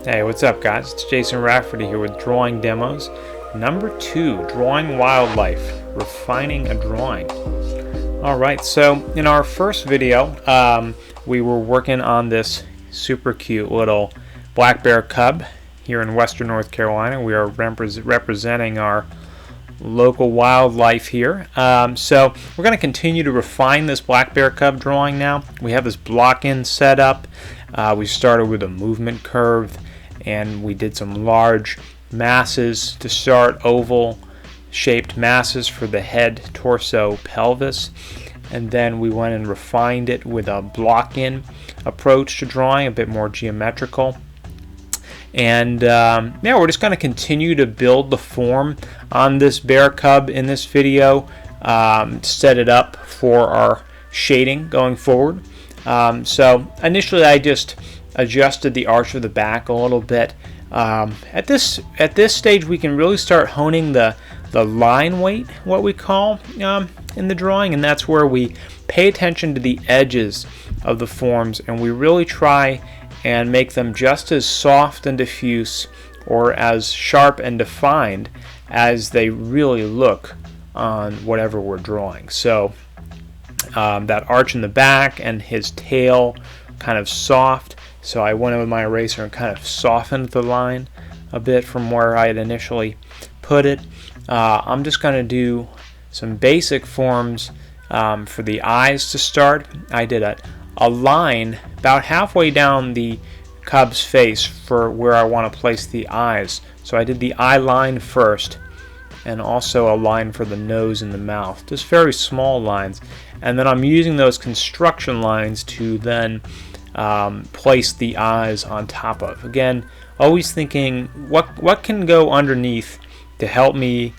Hey, what's up, guys? It's Jason Rafferty here with Drawing Demos. Number 2, Drawing Wildlife, Refining a Drawing. Alright, so in our first video, we were working on this super cute little black bear cub here in western North Carolina. We are representing our local wildlife here. So we're going to continue to refine this black bear cub drawing now. We have this block-in set up. We started with a movement curve, and we did some large masses to start, oval shaped masses for the head, torso, pelvis, and then we went and refined it with a block-in approach to drawing, a bit more geometrical. And yeah, we're just going to continue to build the form on this bear cub in this video, set it up for our shading going forward. So initially I just adjusted the arch of the back a little bit. At this stage we can really start honing the line weight, what we call, in the drawing, and that's where we pay attention to the edges of the forms and we really try and make them just as soft and diffuse or as sharp and defined as they really look on whatever we're drawing. So that arch in the back and his tail kind of soft, so I went in with my eraser and kind of softened the line a bit from where I had initially put it. I'm just going to do some basic forms for the eyes to start. I did a line about halfway down the cub's face for where I want to place the eyes. So I did the eye line first, and also a line for the nose and the mouth, just very small lines, and then I'm using those construction lines to then place the eyes on top of. Again, always thinking what can go underneath to help me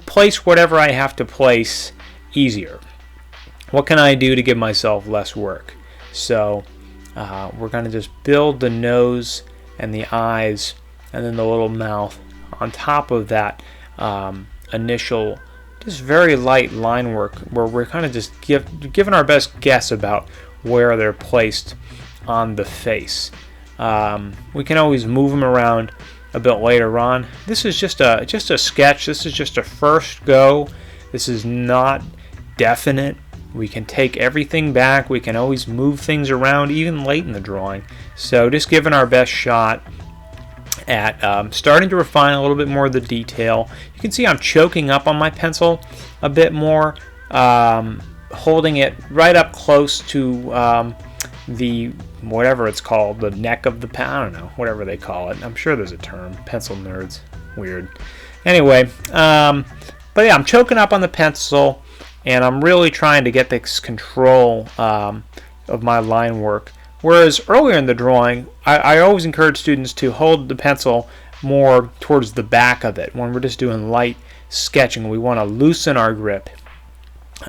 place whatever I have to place easier. What can I do to give myself less work? So we're going to just build the nose and the eyes and then the little mouth on top of that initial, just very light line work where we're kind of just giving our best guess about where they're placed on the face. We can always move them around a bit later on. This is just a sketch. This is just a first go. This is not definite. We can take everything back. We can always move things around even late in the drawing. So just giving our best shot at starting to refine a little bit more of the detail. You can see I'm choking up on my pencil a bit more, holding it right up close to the whatever it's called, the neck of the pen. I don't know, whatever they call it. I'm sure there's a term. Pencil nerds. Weird. Anyway, but yeah, I'm choking up on the pencil, and I'm really trying to get this control of my line work. Whereas earlier in the drawing, I always encourage students to hold the pencil more towards the back of it. When we're just doing light sketching, we want to loosen our grip.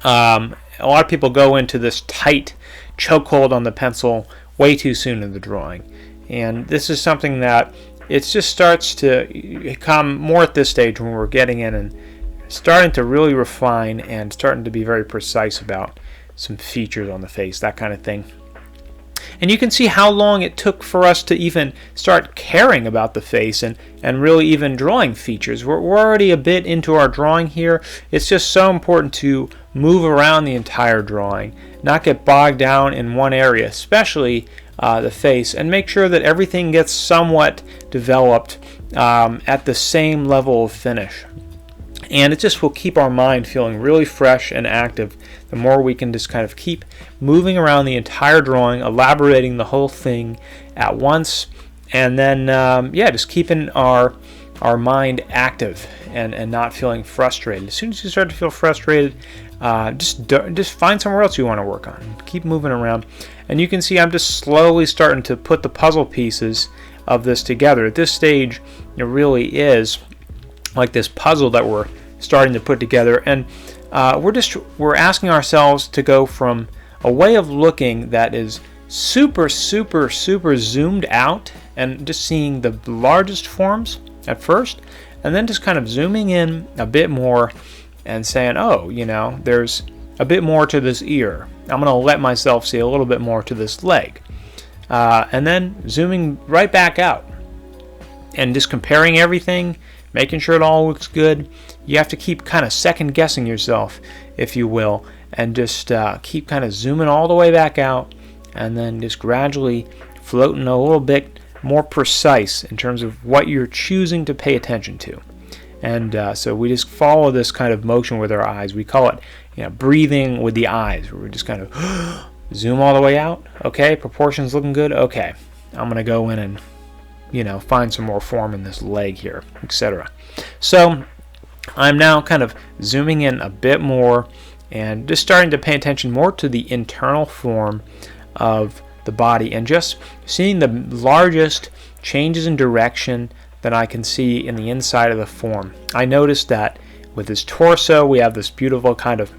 A lot of people go into this tight chokehold on the pencil way too soon in the drawing. And this is something that it just starts to come more at this stage when we're getting in and starting to really refine and starting to be very precise about some features on the face, that kind of thing. And you can see how long it took for us to even start caring about the face and really even drawing features. We're already a bit into our drawing here. It's just so important to move around the entire drawing, not get bogged down in one area, especially the face, and make sure that everything gets somewhat developed at the same level of finish. And it just will keep our mind feeling really fresh and active the more we can just kind of keep moving around the entire drawing, elaborating the whole thing at once, and then yeah, just keeping our mind active and not feeling frustrated. As soon as you start to feel frustrated, just find somewhere else you want to work on. Keep moving around. And you can see I'm just slowly starting to put the puzzle pieces of this together. At this stage, it really is like this puzzle that we're starting to put together, and we're asking ourselves to go from a way of looking that is super zoomed out and just seeing the largest forms at first, and then just kind of zooming in a bit more and saying, oh, you know, there's a bit more to this ear. I'm going to let myself see a little bit more to this leg. and then zooming right back out and just comparing everything, making sure it all looks good. You have to keep kind of second guessing yourself, if you will, and just keep kind of zooming all the way back out, and then just gradually floating a little bit more precise in terms of what you're choosing to pay attention to. And so we just follow this kind of motion with our eyes. We call it breathing with the eyes, where we just kind of zoom all the way out. Okay, proportions looking good. Okay, I'm going to go in and find some more form in this leg here, etc. So I'm now kind of zooming in a bit more and just starting to pay attention more to the internal form of the body and just seeing the largest changes in direction that I can see in the inside of the form. I noticed that with his torso we have this beautiful kind of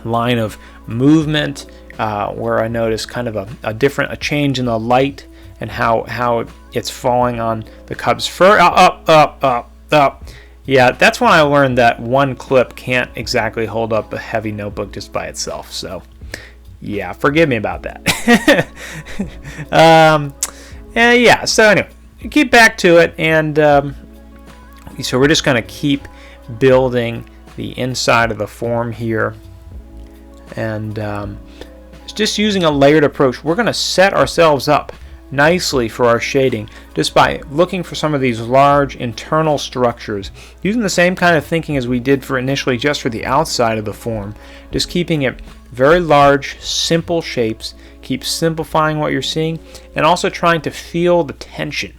line of movement where I noticed kind of a change in the light and how it's falling on the cub's fur. Up. Yeah, that's when I learned that one clip can't exactly hold up a heavy notebook just by itself. So, yeah, forgive me about that. Yeah, so anyway, keep back to it. And so we're just going to keep building the inside of the form here. And just using a layered approach, we're going to set ourselves up nicely for our shading just by looking for some of these large internal structures, using the same kind of thinking as we did for initially just for the outside of the form, just keeping it very large, simple shapes, keep simplifying what you're seeing, and also trying to feel the tension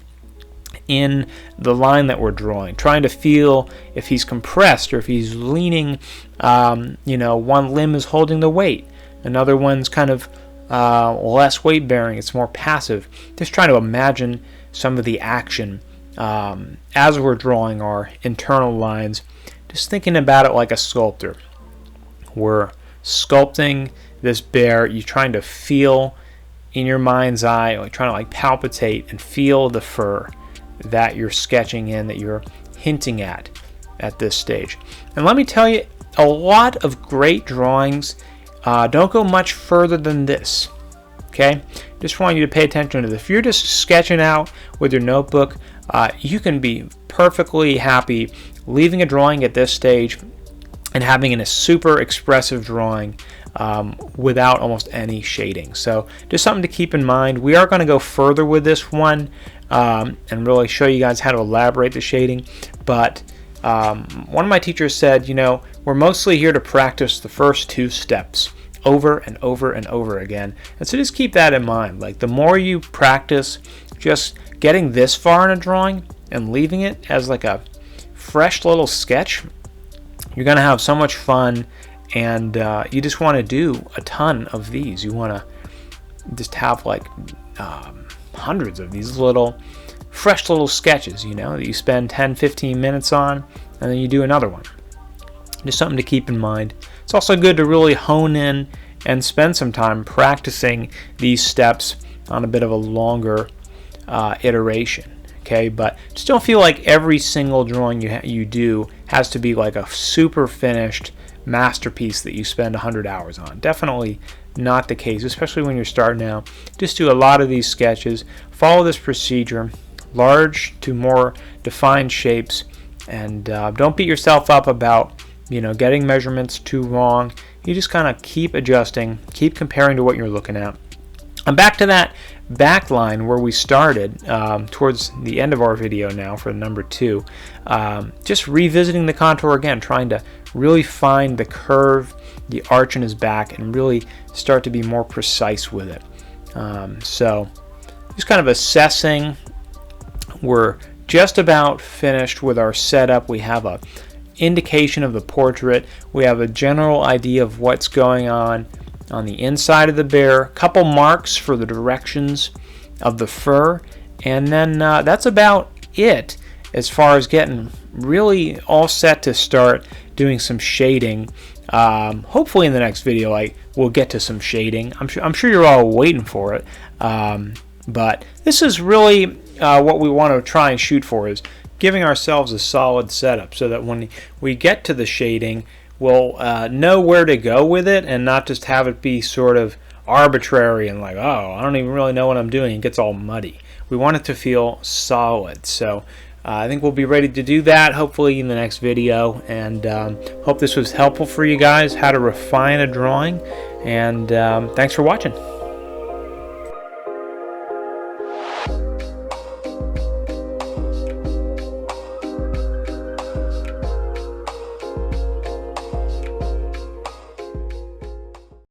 in the line that we're drawing, trying to feel if he's compressed or if he's leaning, one limb is holding the weight, another one's kind of less weight bearing, it's more passive. Just trying to imagine some of the action as we're drawing our internal lines, just thinking about it like a sculptor. We're sculpting this bear, you're trying to feel in your mind's eye, like trying to palpitate and feel the fur that you're sketching in, that you're hinting at this stage. And let me tell you, a lot of great drawings don't go much further than this. Okay, just want you to pay attention to this. If you're just sketching out with your notebook, you can be perfectly happy leaving a drawing at this stage and having a super expressive drawing without almost any shading. So just something to keep in mind. We are going to go further with this one and really show you guys how to elaborate the shading, but one of my teachers said, we're mostly here to practice the first two steps over and over and over again. And so just keep that in mind. Like, the more you practice just getting this far in a drawing and leaving it as like a fresh little sketch, you're going to have so much fun, and you just want to do a ton of these. You want to just have hundreds of these little fresh little sketches, that you spend 10-15 minutes on, and then you do another one. Just something to keep in mind. It's also good to really hone in and spend some time practicing these steps on a bit of a longer iteration. Okay, but just don't feel like every single drawing you do has to be like a super finished masterpiece that you spend 100 hours on. Definitely not the case, especially when you're starting out. Just do a lot of these sketches, follow this procedure, large to more defined shapes, and don't beat yourself up about getting measurements too wrong. You just kind of keep adjusting, keep comparing to what you're looking at. I'm back to that back line where we started towards the end of our video now for number 2. Just revisiting the contour again, trying to really find the curve, the arch in his back, and really start to be more precise with it. So just kind of assessing. We're just about finished with our setup. We have a indication of the portrait. We have a general idea of what's going on the inside of the bear, a couple marks for the directions of the fur, and then that's about it as far as getting really all set to start doing some shading. Hopefully in the next video we'll get to some shading. I'm sure you're all waiting for it, but this is really what we want to try and shoot for, is giving ourselves a solid setup so that when we get to the shading, we'll know where to go with it and not just have it be sort of arbitrary and like, oh, I don't even really know what I'm doing. It gets all muddy. We want it to feel solid. So I think we'll be ready to do that hopefully in the next video, and hope this was helpful for you guys, how to refine a drawing, and thanks for watching.